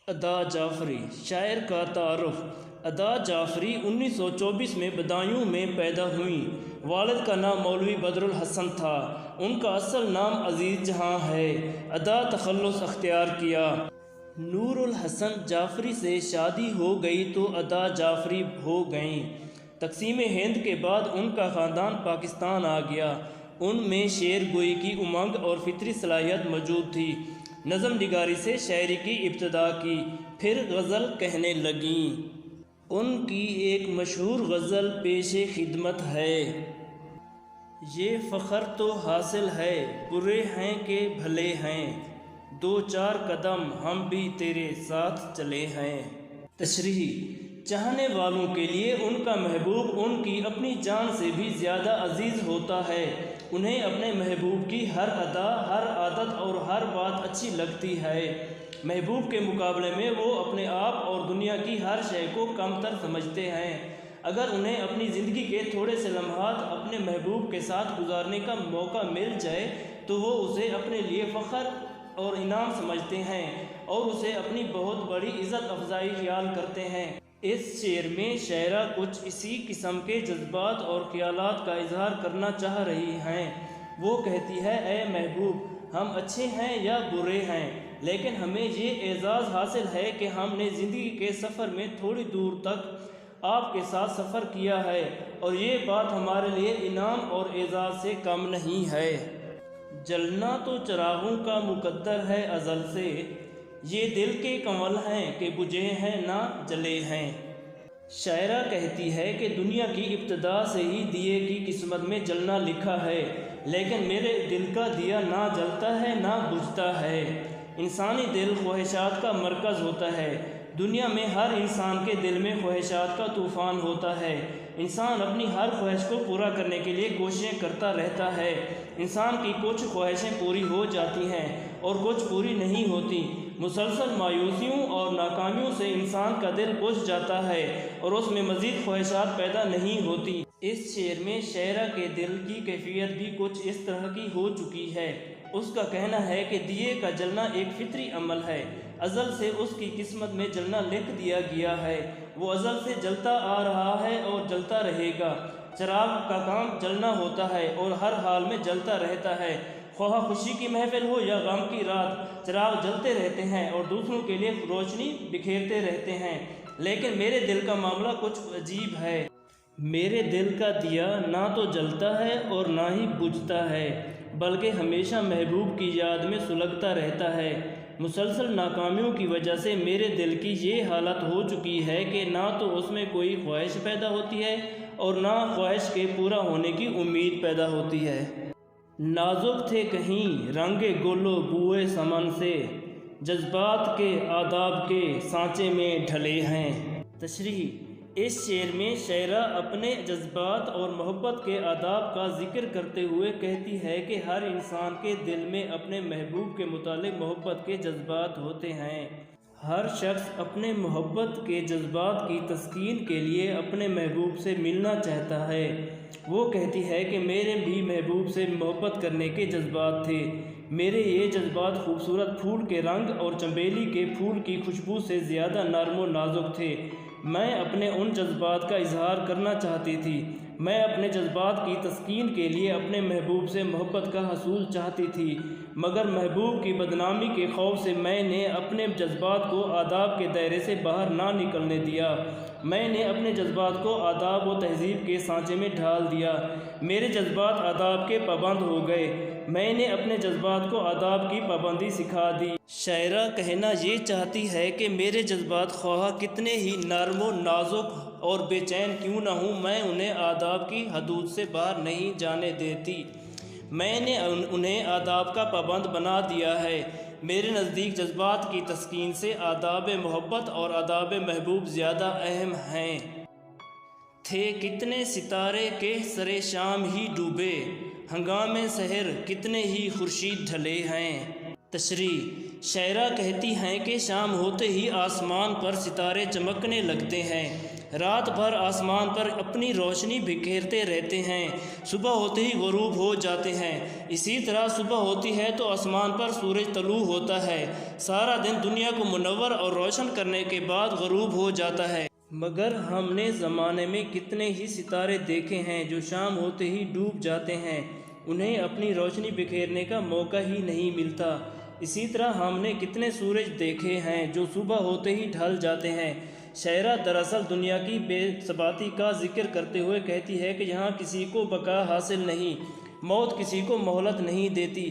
ادا جعفری شاعر کا تعارف۔ ادا جعفری 1924 میں بدایوں میں پیدا ہوئیں۔ والد کا نام مولوی بدر الحسن تھا۔ ان کا اصل نام عزیز جہاں ہے۔ ادا تخلص اختیار کیا۔ نور الحسن جعفری سے شادی ہو گئی تو ادا جعفری ہو گئیں۔ تقسیم ہند کے بعد ان کا خاندان پاکستان آ گیا۔ ان میں شعر گوئی کی امنگ اور فطری صلاحیت موجود تھی۔ نظم نگاری سے شاعری کی ابتدا کی، پھر غزل کہنے لگیں۔ ان کی ایک مشہور غزل پیش خدمت ہے: یہ فخر تو حاصل ہے برے ہیں کہ بھلے ہیں، دو چار قدم ہم بھی تیرے ساتھ چلے ہیں۔ تشریح: چاہنے والوں کے لیے ان کا محبوب ان کی اپنی جان سے بھی زیادہ عزیز ہوتا ہے۔ انہیں اپنے محبوب کی ہر ادا، ہر عادت اور ہر بات اچھی لگتی ہے۔ محبوب کے مقابلے میں وہ اپنے آپ اور دنیا کی ہر شے کو کم تر سمجھتے ہیں۔ اگر انہیں اپنی زندگی کے تھوڑے سے لمحات اپنے محبوب کے ساتھ گزارنے کا موقع مل جائے تو وہ اسے اپنے لیے فخر اور انعام سمجھتے ہیں اور اسے اپنی بہت بڑی عزت افزائی خیال کرتے ہیں۔ اس شعر میں شاعرہ کچھ اسی قسم کے جذبات اور خیالات کا اظہار کرنا چاہ رہی ہیں۔ وہ کہتی ہے: اے محبوب، ہم اچھے ہیں یا برے ہیں، لیکن ہمیں یہ اعزاز حاصل ہے کہ ہم نے زندگی کے سفر میں تھوڑی دور تک آپ کے ساتھ سفر کیا ہے، اور یہ بات ہمارے لیے انعام اور اعزاز سے کم نہیں ہے۔ جلنا تو چراغوں کا مقدر ہے ازل سے، یہ دل کے کنول ہیں کہ بجھے ہیں نہ جلے ہیں۔ شاعرہ کہتی ہے کہ دنیا کی ابتدا سے ہی دیے کی قسمت میں جلنا لکھا ہے، لیکن میرے دل کا دیا نہ جلتا ہے نہ بجھتا ہے۔ انسانی دل خواہشات کا مرکز ہوتا ہے۔ دنیا میں ہر انسان کے دل میں خواہشات کا طوفان ہوتا ہے۔ انسان اپنی ہر خواہش کو پورا کرنے کے لیے کوششیں کرتا رہتا ہے۔ انسان کی کچھ خواہشیں پوری ہو جاتی ہیں اور کچھ پوری نہیں ہوتی۔ مسلسل مایوسیوں اور ناکامیوں سے انسان کا دل بجھ جاتا ہے اور اس میں مزید خواہشات پیدا نہیں ہوتی۔ اس شعر میں شاعرہ کے دل کی کیفیت بھی کچھ اس طرح کی ہو چکی ہے۔ اس کا کہنا ہے کہ دیے کا جلنا ایک فطری عمل ہے، ازل سے اس کی قسمت میں جلنا لکھ دیا گیا ہے۔ وہ ازل سے جلتا آ رہا ہے اور جلتا رہے گا۔ چراغ کا کام جلنا ہوتا ہے اور ہر حال میں جلتا رہتا ہے، خواہ خوشی کی محفل ہو یا غم کی رات، چراغ جلتے رہتے ہیں اور دوسروں کے لیے روشنی بکھیرتے رہتے ہیں۔ لیکن میرے دل کا معاملہ کچھ عجیب ہے۔ میرے دل کا دیا نہ تو جلتا ہے اور نہ ہی بجھتا ہے، بلکہ ہمیشہ محبوب کی یاد میں سلگتا رہتا ہے۔ مسلسل ناکامیوں کی وجہ سے میرے دل کی یہ حالت ہو چکی ہے کہ نہ تو اس میں کوئی خواہش پیدا ہوتی ہے اور نہ خواہش کے پورا ہونے کی امید پیدا ہوتی ہے۔ نازک تھے کہیں رنگ گل و بوئے سمن سے، جذبات کے آداب کے سانچے میں ڈھلے ہیں۔ تشریح: اس شعر میں شاعرہ اپنے جذبات اور محبت کے آداب کا ذکر کرتے ہوئے کہتی ہے کہ ہر انسان کے دل میں اپنے محبوب کے متعلق محبت کے جذبات ہوتے ہیں۔ ہر شخص اپنے محبت کے جذبات کی تسکین کے لیے اپنے محبوب سے ملنا چاہتا ہے۔ وہ کہتی ہے کہ میرے بھی محبوب سے محبت کرنے کے جذبات تھے۔ میرے یہ جذبات خوبصورت پھول کے رنگ اور چنبیلی کے پھول کی خوشبو سے زیادہ نرم و نازک تھے۔ میں اپنے ان جذبات کا اظہار کرنا چاہتی تھی۔ میں اپنے جذبات کی تسکین کے لیے اپنے محبوب سے محبت کا حصول چاہتی تھی، مگر محبوب کی بدنامی کے خوف سے میں نے اپنے جذبات کو آداب کے دائرے سے باہر نہ نکلنے دیا۔ میں نے اپنے جذبات کو آداب و تہذیب کے سانچے میں ڈھال دیا۔ میرے جذبات آداب کے پابند ہو گئے۔ میں نے اپنے جذبات کو آداب کی پابندی سکھا دی۔ شاعرہ کہنا یہ چاہتی ہے کہ میرے جذبات خواہ کتنے ہی نرم و نازک اور بے چین کیوں نہ ہوں، میں انہیں آداب کی حدود سے باہر نہیں جانے دیتی۔ میں نے انہیں آداب کا پابند بنا دیا ہے۔ میرے نزدیک جذبات کی تسکین سے آداب محبت اور آداب محبوب زیادہ اہم ہیں۔ تھے کتنے ستارے کہ سرے شام ہی ڈوبے، ہنگامِ سحر کتنے ہی خورشید ڈھلے ہیں۔ تشریح: شاعرہ کہتی ہیں کہ شام ہوتے ہی آسمان پر ستارے چمکنے لگتے ہیں، رات بھر آسمان پر اپنی روشنی بکھیرتے رہتے ہیں، صبح ہوتے ہی غروب ہو جاتے ہیں۔ اسی طرح صبح ہوتی ہے تو آسمان پر سورج طلوع ہوتا ہے، سارا دن دنیا کو منور اور روشن کرنے کے بعد غروب ہو جاتا ہے۔ مگر ہم نے زمانے میں کتنے ہی ستارے دیکھے ہیں جو شام ہوتے ہی ڈوب جاتے ہیں، انہیں اپنی روشنی بکھیرنے کا موقع ہی نہیں ملتا۔ اسی طرح ہم نے کتنے سورج دیکھے ہیں جو صبح ہوتے ہی ڈھل جاتے ہیں۔ شاعرہ دراصل دنیا کی بے ثباتی کا ذکر کرتے ہوئے کہتی ہے کہ یہاں کسی کو بقا حاصل نہیں، موت کسی کو مہلت نہیں دیتی۔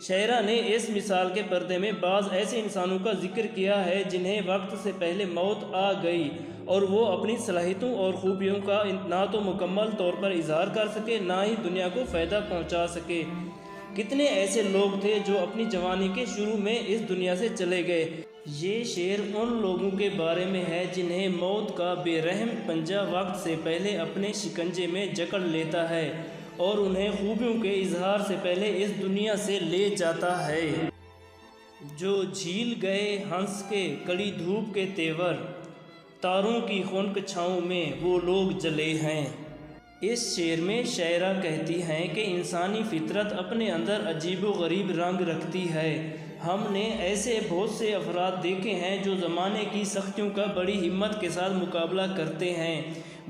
شاعرہ نے اس مثال کے پردے میں بعض ایسے انسانوں کا ذکر کیا ہے جنہیں وقت سے پہلے موت آ گئی اور وہ اپنی صلاحیتوں اور خوبیوں کا نہ تو مکمل طور پر اظہار کر سکے، نہ ہی دنیا کو فائدہ پہنچا سکے۔ کتنے ایسے لوگ تھے جو اپنی جوانی کے شروع میں اس دنیا سے چلے گئے۔ یہ شعر ان لوگوں کے بارے میں ہے جنہیں موت کا بے رحم پنجہ وقت سے پہلے اپنے شکنجے میں جکڑ لیتا ہے اور انہیں خوبیوں کے اظہار سے پہلے اس دنیا سے لے جاتا ہے۔ جو جھیل گئے ہنس کے کڑی دھوپ کے تیور، تاروں کی خنک چھاؤں میں وہ لوگ جلے ہیں۔ اس شعر میں شاعرہ کہتی ہیں کہ انسانی فطرت اپنے اندر عجیب و غریب رنگ رکھتی ہے۔ ہم نے ایسے بہت سے افراد دیکھے ہیں جو زمانے کی سختیوں کا بڑی ہمت کے ساتھ مقابلہ کرتے ہیں،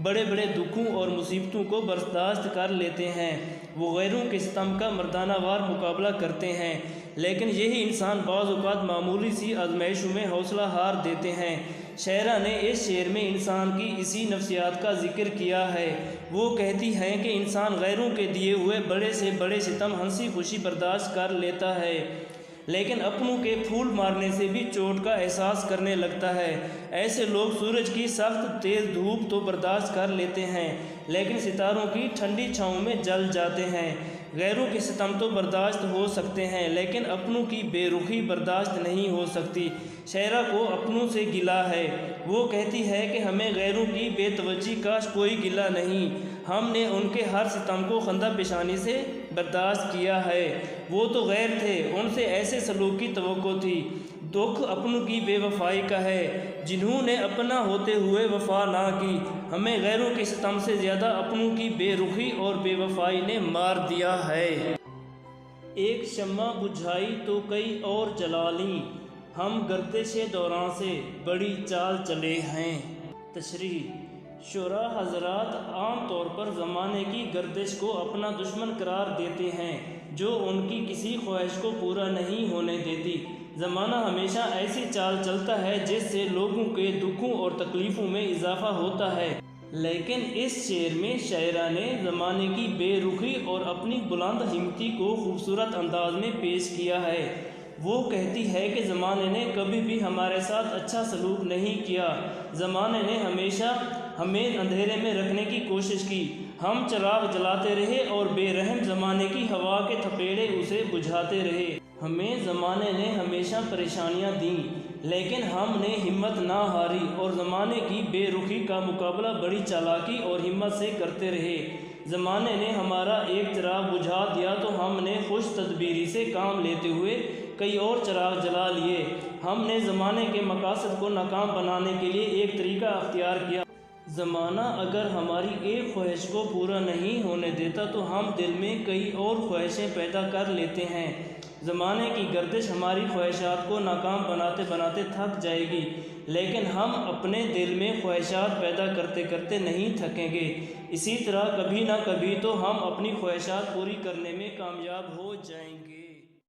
بڑے بڑے دکھوں اور مصیبتوں کو برداشت کر لیتے ہیں، وہ غیروں کے ستم کا مردانہ وار مقابلہ کرتے ہیں، لیکن یہی انسان بعض اوقات معمولی سی آزمائشوں میں حوصلہ ہار دیتے ہیں۔ شاعرہ نے اس شعر میں انسان کی اسی نفسیات کا ذکر کیا ہے۔ وہ کہتی ہیں کہ انسان غیروں کے دیے ہوئے بڑے سے بڑے ستم ہنسی خوشی برداشت کر لیتا ہے، لیکن اپنوں کے پھول مارنے سے بھی چوٹ کا احساس کرنے لگتا ہے۔ ایسے لوگ سورج کی سخت تیز دھوپ تو برداشت کر لیتے ہیں، لیکن ستاروں کی ٹھنڈی چھاؤں میں جل جاتے ہیں۔ غیروں کے ستم تو برداشت ہو سکتے ہیں، لیکن اپنوں کی بے رخی برداشت نہیں ہو سکتی۔ شاعرہ کو اپنوں سے گلہ ہے۔ وہ کہتی ہے کہ ہمیں غیروں کی بے توجہی کا کوئی گلہ نہیں، ہم نے ان کے ہر ستم کو خندہ پیشانی سے برداشت کیا ہے۔ وہ تو غیر تھے، ان سے ایسے سلوک کی توقع تھی۔ دکھ اپنوں کی بے وفائی کا ہے، جنہوں نے اپنا ہوتے ہوئے وفا نہ کی۔ ہمیں غیروں کے ستم سے زیادہ اپنوں کی بے رخی اور بے وفائی نے مار دیا ہے۔ ایک شمع بجھائی تو کئی اور جلا لیں، ہم گردش دوران سے بڑی چال چلے ہیں۔ تشریح: شعراء حضرات عام طور پر زمانے کی گردش کو اپنا دشمن قرار دیتے ہیں جو ان کی کسی خواہش کو پورا نہیں ہونے دیتی۔ زمانہ ہمیشہ ایسی چال چلتا ہے جس سے لوگوں کے دکھوں اور تکلیفوں میں اضافہ ہوتا ہے، لیکن اس شعر میں شاعرہ نے زمانے کی بے رخی اور اپنی بلند ہمتی کو خوبصورت انداز میں پیش کیا ہے۔ وہ کہتی ہے کہ زمانے نے کبھی بھی ہمارے ساتھ اچھا سلوک نہیں کیا، زمانے نے ہمیشہ ہمیں اندھیرے میں رکھنے کی کوشش کی، ہم چراغ جلاتے رہے اور بے رحم زمانے کی ہوا کے تھپیڑے اسے بجھاتے رہے۔ ہمیں زمانے نے ہمیشہ پریشانیاں دیں، لیکن ہم نے ہمت نہ ہاری اور زمانے کی بے رخی کا مقابلہ بڑی چالاکی اور ہمت سے کرتے رہے۔ زمانے نے ہمارا ایک چراغ بجھا دیا تو ہم نے خوش تدبیری سے کام لیتے ہوئے کئی اور چراغ جلا لیے۔ ہم نے زمانے کے مقاصد کو ناکام بنانے کے لیے ایک طریقہ اختیار کیا۔ زمانہ اگر ہماری ایک خواہش کو پورا نہیں ہونے دیتا تو ہم دل میں کئی اور خواہشیں پیدا کر لیتے ہیں۔ زمانے کی گردش ہماری خواہشات کو ناکام بناتے بناتے تھک جائے گی، لیکن ہم اپنے دل میں خواہشات پیدا کرتے کرتے نہیں تھکیں گے۔ اسی طرح کبھی نہ کبھی تو ہم اپنی خواہشات پوری کرنے میں کامیاب ہو جائیں گے۔